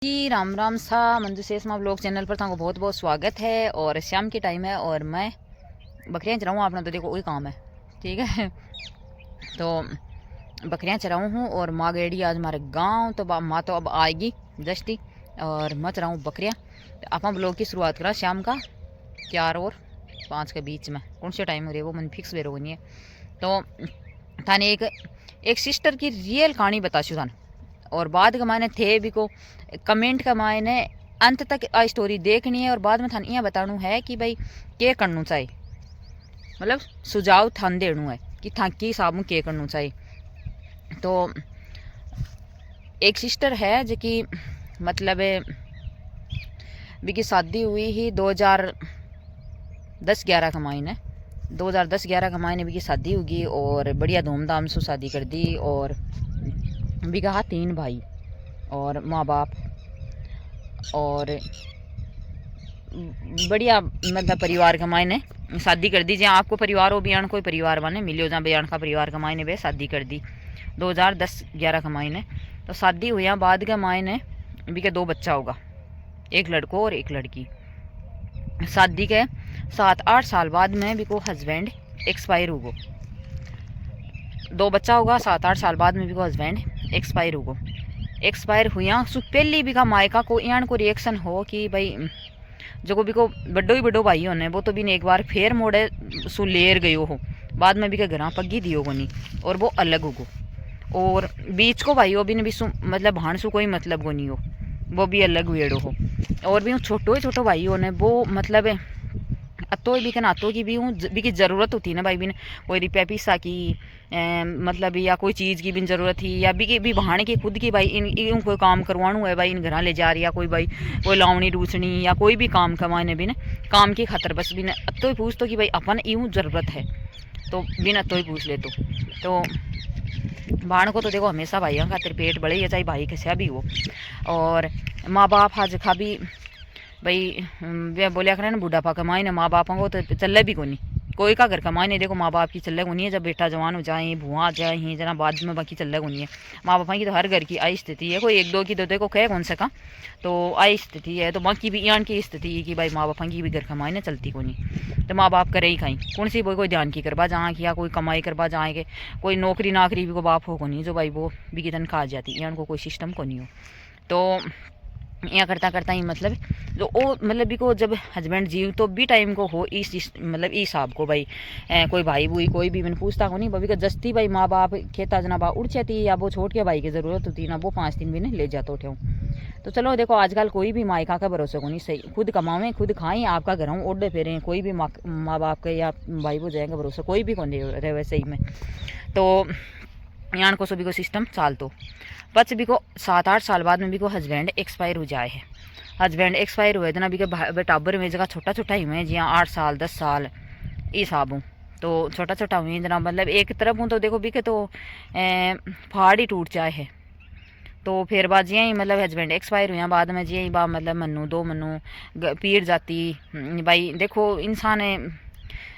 जी राम राम सा Manju सेसमा blog channel पर थाको बहुत बहुत स्वागत है। और शाम की टाइम है और मैं बकरियां चराऊँ। आपने तो देखो वही काम है, ठीक है। तो बकरियां चराऊँ हूँ और माँ गई आज हमारे गांव, तो माँ तो अब आएगी जस्टी और मैं चराऊँ बकरियां। तो आप ब्लॉग की शुरुआत करा शाम का 4 और 5 के बीच में, कौन से टाइम हो रही है वो मन फिक्स बेरो नहीं है। तो थाने एक सिस्टर की रियल कहानी बताशू थाने, और बाद के मायने थे भी को कमेंट का मायने अंत तक आ स्टोरी देखनी है। और बाद में थान यह बताणु है कि भाई के करना चाहिए, मतलब सुझाव थान देणु है कि था की हिसाब में के करना चाहिए। तो एक सिस्टर है जो कि मतलब बिकी शादी हुई ही 2010-11 का मायने 2010-11 का मायने बिकी शादी होगी और बढ़िया धूमधाम से शादी कर दी। और बिका 3 भाई और माँ बाप और बढ़िया मतलब परिवार का मायने शादी कर दी। जहाँ आपको परिवार हो बयान कोई परिवार माने मिलियो जहाँ बयान का परिवार का मायने वे शादी कर दी 2010-11 का मायने। तो शादी हुई बाद के मायने भी के 2 बच्चा होगा, एक लड़को और एक लड़की। शादी के 7-8 साल बाद में भी को हस्बैंड एक्सपायर होगो, 2 बच्चा होगा। 7-8 साल बाद में भी को हस्बैंड एक्सपायर हुआ। सु पहली भी का मायका को यान को रिएक्शन हो कि भाई जो को भी को बड्डो ही बड्डो भाई होने वो तो भी ने एक बार फेर मोड़े सु लेर गयो हो, बाद में भी का घर पग्गी दियो को नहीं और वो अलग होगो। और बीच को भाई हो भी ने भी सु मतलब भाण सु कोई मतलब को नहीं हो, वो भी अलग हुएड़ो हो। और भी छोटो भाई होने वो मतलब अतो भी कहना अतो की भी की ज़रूरत होती ना भाई भी ने कोई रुपया पैसा की मतलब या कोई चीज़ की भी ज़रूरत थी या भी बहाने की खुद की भाई इन कोई काम करवाणु है भाई इन घर ले जा रही है कोई लावनी रूसनी या कोई भी काम कमाने भी ने काम की खातर बस भी ने अतो ही पूछ तो कि भाई अपन यूँ ज़रूरत है तो बिन अतो ही पूछ ले तो भाण को तो देखो हमेशा भाइयों खातिर पेट बड़े ही है चाहे भाई कैसा भी हो। और माँ बाप आज खा भी भाई वे बोलिया करें ना बुढ़ापा कमाए ना माँ बापों को तो चले भी कोनी कोई का घर कमाए नहीं। देखो माँ बाप की चले को नहीं है, जब बेटा जवान हो जाए भुआ आ जाए जना बाद में बाकी चले को नहीं है। माँ बापा की तो हर घर की आई स्थिति है, कोई 1-2 की तो देखो कह कौन सका तो आई स्थिति है। तो बाकी भी यान की स्थिति है कि भाई माँ बापा की भी घर कमाए ना चलती को नहीं, तो माँ बाप करे ही खाई कौन सी कोई ध्यान की करवा जहाँ की या कोई कमाई करवा जाएंगे कोई नौकरी नाकरी भी को बाप हो को नहीं जो भाई वो भी की तनख्वाह आ जाती यान को कोई सिस्टम को नहीं हो। तो यहाँ करता ही मतलब जो ओ मतलब भी को जब हस्बैंड जीव तो भी टाइम को हो इस मतलब इस हिसाब को भाई कोई भाई बुई कोई भी मैंने पूछता को नहीं भाभी का जस्ती भाई माँ बाप खेता जना बा उड़ जाती या वो छोट के भाई की ज़रूरत होती ना वो 5 दिन भी नहीं ले जाते उठे। तो चलो देखो आजकल कोई भी मायका का भरोसा को नहीं, सही खुद कमावें खुद खाएं आपका घर हूँ ओढ़े फेरें, कोई भी माँ बाप के या भाई वो जाएंगे भरोसा कोई भी कौन रहे वैसे ही में। तो यहाँ को सभी को सिस्टम चाल तो बच भी को 7-8 साल बाद में भी को हस्बैंड एक्सपायर हो जाए है। हस्बैंड एक्सपायर हुए तना भी के टाबर में जगह छोटा ही हुए जियाँ 8 साल 10 साल हिसाब हूँ तो छोटा हुए जना मतलब एक तरफ हूँ तो देखो भी के तो फाड़ ही टूट जाए है। तो फिर बाद जियाँ ही मतलब हस्बैंड एक्सपायर हुआ बाद में जियाँ ही बा मतलब मनु 2 मनु पीर जाती भाई देखो इंसान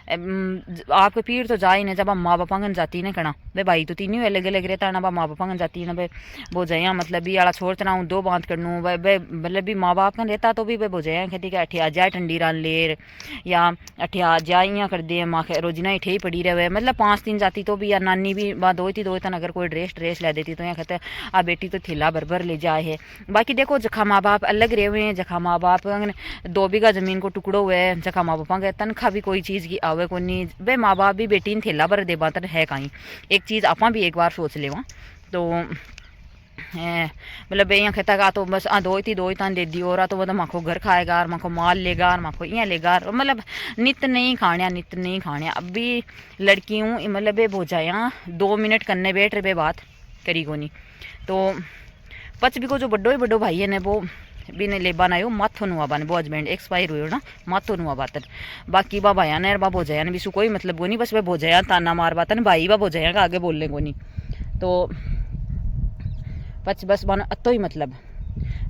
आपके पीर तो जा ही ना जब आप माँ बापा गन जाती ना कना वे भाई तो तीनों अलग अलग रहता ना बा माँ बापा गन जाती ना वे वो जया मतलब भी आला छोड़ता हूँ 2 बात करनू वे मतलब भी माँ बाप गन रहता तो भी वे वो जया खेती का अठिया जाए ठंडी रान लेर या अठिया जाइयाँ कर दे माँ रोजिना ही ठे पड़ी रहे मतलब 5 दिन जाती तो भी या नानी भी बा 2 तन अगर कोई ड्रेस ला देती तो यहाँ कहते आ बेटी तो थैला भर ले जाए है। बाकी देखो जखा माँ बाप अलग रहे हुए हैं, जखा माँ बाप 2 बीघा जमीन को टुकड़ो हुए है, जखा माँ बापा के तनख्वाह भी कोई चीज़ की आवे को नहीं वे माँ बाप भी बेटी ने थैला भर दे बात है कहीं एक चीज़ आपा भी एक बार सोच ले वहाँ तो मतलब यहाँ कहता का तो बस 2 तान दे दी और तो मतलब माखो घर खाएगा और माखो माल लेगा और माखो यहाँ लेगा मतलब नित नहीं खाने अभी लड़कियों मतलब बे भो जाए 2 मिनट करने बैठ रहे बात करी को नहीं। तो पच भी को जो बड्डो भाई है ने वो बिने लेबा ना माथो नुआ बाने वो हस्बैंड एक्सपायर हुए ना माथो नुआ बातन बाकी बा भाया ने बा भोजया ने भी कोई मतलब को नहीं बस वे भोजया ताना मार बातन भाई बा भोजया का आगे बोलने को नहीं। तो पच बस बाना अतो ही मतलब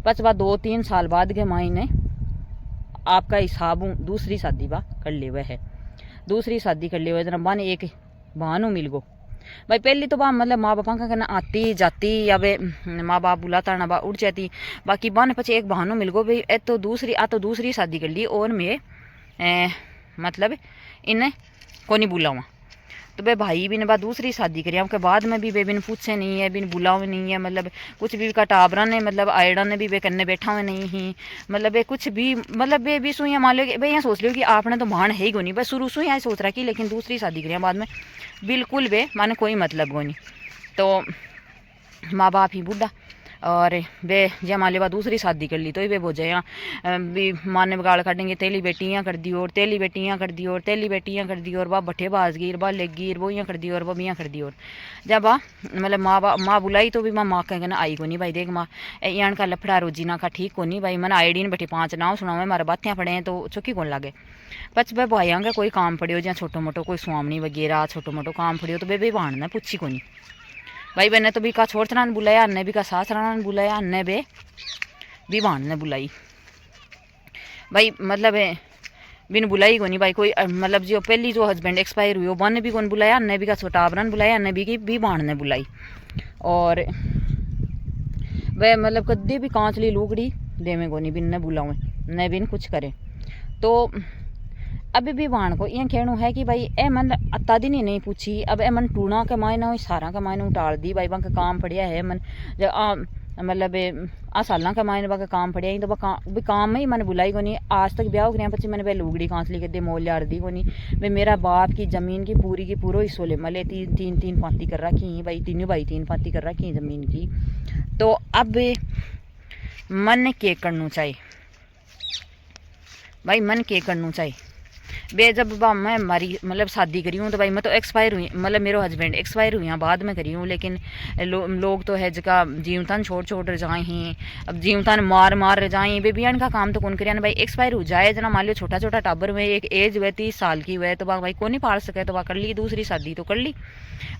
पच बा 2-3 साल बाद के मायने आपका हिसाब दूसरी शादी बा कर ले हुए है, दूसरी शादी कर ले हुए जना बन एक बहानू मिल गो भाई पहली तो बात मतलब माँ बापा का कहना आती जाती या वे माँ बाप बुलाता ना बा उठ जाती, बाकी बन पचे एक बहानो मिल गो भाई ए तो दूसरी शादी कर ली और मैं मतलब इन्हें को नहीं बुलावा। तो बे भाई भी ने बात दूसरी शादी करी उसके बाद में भी बे बिन पूछे नहीं है, बिन बुलावे नहीं है, मतलब कुछ भी का टाबरा ने मतलब आयडा ने भी बे कन्ने बैठा हुए नहीं ही, मतलब बे कुछ भी मतलब बे भी सुई मान लो कि भाई यहाँ सोच लो कि आपने तो भाण है ही को नहीं, बस शुरू से यहाँ सोच रहा कि लेकिन दूसरी शादी करिए बाद में बिल्कुल बे माने कोई मतलब को नहीं। तो माँ बाप ही बूढ़ा और वे जय मान लो दूसरी शादी कर ली तो वे बोझे यहाँ भी माने गाल काटेंगे तेली बेटियाँ कर दी और तेली बेटियाँ कर दी और तेली बेटियाँ कर दी और बा भट्ठे बाज गिर बा लेग गिर वो यहाँ कर दी और बबियाँ कर दी। और जब बा मतलब माँ बुलाई तो भी माँ कहना आई को नहीं भाई देख माँ यान का लफड़ा रोजी ना का ठीक को नहीं भाई मैंने आईडी ने बैठी 5 नाव सुनावे मारे बातियाँ पड़े हैं तो चुकी कौन लगे बच बे भाई आगे कोई काम पड़ियो जहाँ छोटो मोटो कोई स्वामी वगैरह छोटो मोटो काम पड़ियो तो बे भाण ने पूछी को नहीं भाई बहने तो भी का छोड़ना ने बुलाया अन्ने भी का सासरा ने बुलाया अन्ने बे भी भाण ने बुलाई भाई मतलब बिन बुलाई को नहीं भाई कोई मतलब जो पहली जो हस्बैंड एक्सपायर हुई वन ने भी कौन बुलाया अन्ने भी का छोटा आबरन बुलाया अन्ने भी की भी भाण ने बुलाई। और वह मतलब कदे भी कांचली लुगड़ी देवे को नहीं बिन ने बुलावे न बिन कुछ करे। तो अभी भी भाण को ये कहणु है कि भाई ए मन अत्ता दिन ही नहीं पूछी अब ए मन टूणा के मायने हुई सारा का मायने उटाल दी भाई वहाँ काम पड़िया है मन मतलब आ साल का मायने वहाँ काम पड़िया तो भी काम में ही मैंने बुलाई को नहीं आज तक ब्याह करिया पची मैंने भाई लुगड़ी कांसली के दे मोल यार दी को नहीं भाई मेरा बाप की जमीन की पूरो हिस्सों ले मले तीन पाती कर रखी भाई तीनों भाई 3 पाती कर रखी जमीन की। तो अब मन के करना चाहिए भाई मन के करना चाहिए बे जब मैं हमारी मतलब शादी करी हूँ तो भाई मैं तो एक्सपायर हुई मतलब मेरे हस्बैंड एक्सपायर हुई हैं बाद में करी हूँ लेकिन लोग तो है जगह जीवतान छोड़ रजाए हैं अब जीवतान मार रजाए बेबियान का काम तो कौन करिए ना भाई एक्सपायर हो जाए जना मान लो छोटा टाबर में एक एज हुए 30 साल की हुए तो वह भाई कौन नहीं पाल सके तो वह कर ली दूसरी शादी तो कर ली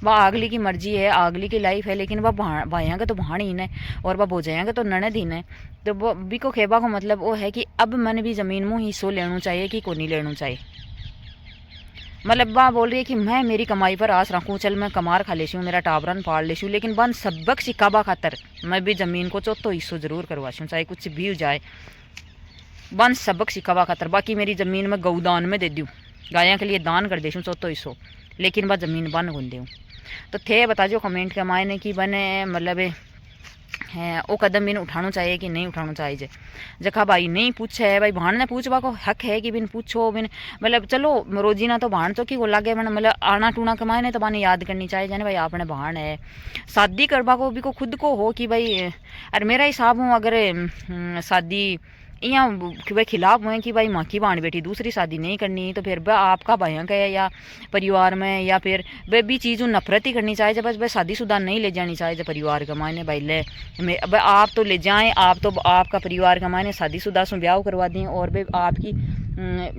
वह अगली की मर्जी है अगली की लाइफ है लेकिन वह भाइयों का तो भाण ही है और वह भोजाएंगे तो ननद ही है। तो वो भी को खेबा को मतलब वो है कि अब मैंने भी ज़मीन मुँह हिस्सों लेना चाहिए कि को नहीं लेना चाहिए। मतलब वह बोल रही है कि मैं मेरी कमाई पर आस रखूँ चल मैं कमार खा लेशी हूँ मेरा टाबरन पाल लेशी हूँ लेकिन बन सबक सिकाबा खातर मैं भी ज़मीन को चौथो हिस्सों ज़रूर करवाशी हूँ चाहे कुछ भी हो जाए बन सबक सिकाबा खातर। बाकी मेरी ज़मीन में गौदान में दे दूँ गायों के लिए दान कर देशूँ चौथो हिस्सों लेकिन वह ज़मीन बन गुन दूँ। तो थे बता जो कमेंट के मायने कि बने मतलब है वो कदम बिन उठाना चाहिए कि नहीं उठाना चाहिए। जखा भाई नहीं पूछे है भाई भाण ने पूछवा को हक है कि बिन पूछो बिन मतलब चलो रोजी ना तो भाण चौकी को लागे बन मतलब आना टूना कमाए ने तो बाने याद करनी चाहिए जाने भाई आपने भाण है शादी करवा को भी को खुद को हो कि भाई अरे मेरा हिसाब हूँ अगर शादी यहाँ भाई खिलाफ हुए कि भाई माँ की भाण बेटी दूसरी शादी नहीं करनी तो फिर वह आपका भाइयों का या परिवार में या फिर वह भी चीज़ नफरत ही करनी चाहिए बस वह शादीशुदा नहीं ले जानी चाहिए परिवार का मायने भाई ले आप तो ले जाएं आप तो आपका परिवार का मायने शादीशुदा से ब्याह करवा दें और वे आपकी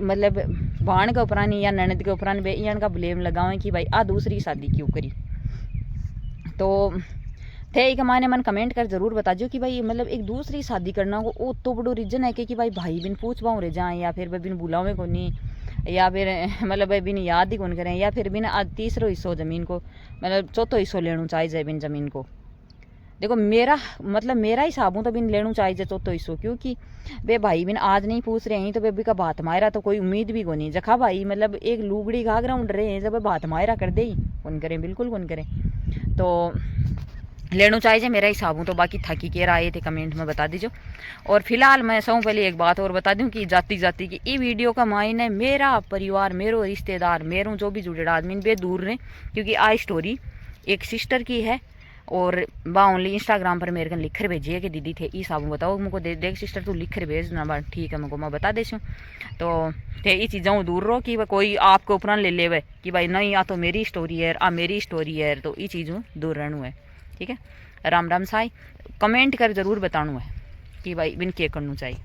मतलब भाण के ऊपरानी या ननद के ऊपरान वे इनका ब्लेम लगावें कि भाई आ दूसरी शादी क्यों करी। तो थे एक मायने मन कमेंट कर जरूर बता जो कि भाई मतलब एक दूसरी शादी करना को तो बड़ो रीजन है कि भाई भाई बिन पूछ पाऊँ रह जाएँ या फिर बिन बुलावे को नहीं या फिर मतलब बिन याद ही कौन करें या फिर बिन तीसरो हिस्सों ज़मीन को मतलब चौथो हिस्सों लेना चाहिए बिन ज़मीन को। देखो मेरा मतलब मेरा हिसाब हूँ तो बिन लेना चाहिए चौथो हिस्सों क्योंकि वे भाई बिन आज नहीं पूछ रहे हैं तो बेबी का बात मायरा तो कोई उम्मीद भी को नहीं जखा भाई मतलब एक लुगड़ी घाघरा उड़ रहे हैं जब बात मायरा कर दे ही कौन करें बिल्कुल कौन करें। तो लेना चाहिए मेरा हिसाब हूँ। तो बाकी थाकी केयर आए थे कमेंट में बता दीजिए। और फिलहाल मैं सौ पहले एक बात और बता दूं कि जाती की ये वीडियो का मायने मेरा परिवार मेरो रिश्तेदार मेरो जो भी जुड़े आदमी बे दूर रहे क्योंकि आ स्टोरी एक सिस्टर की है और बा ओनली इंस्टाग्राम पर मेरे को लिख कर भेजिए कि दीदी थे इस साबू बताओ मुझको देख सिस्टर तू लिख कर भेज ना ठीक है मुझको मैं बता देती हूँ। तो ये चीज़ों दूर रहो कि कोई आपके ऊपर ले ले कि भाई नहीं आ तो मेरी स्टोरी है आ मेरी स्टोरी है तो ये चीज़ों दूर रहना है। ठीक है राम राम साई कमेंट कर जरूर बताना है कि भाई बिन के करना चाहिए।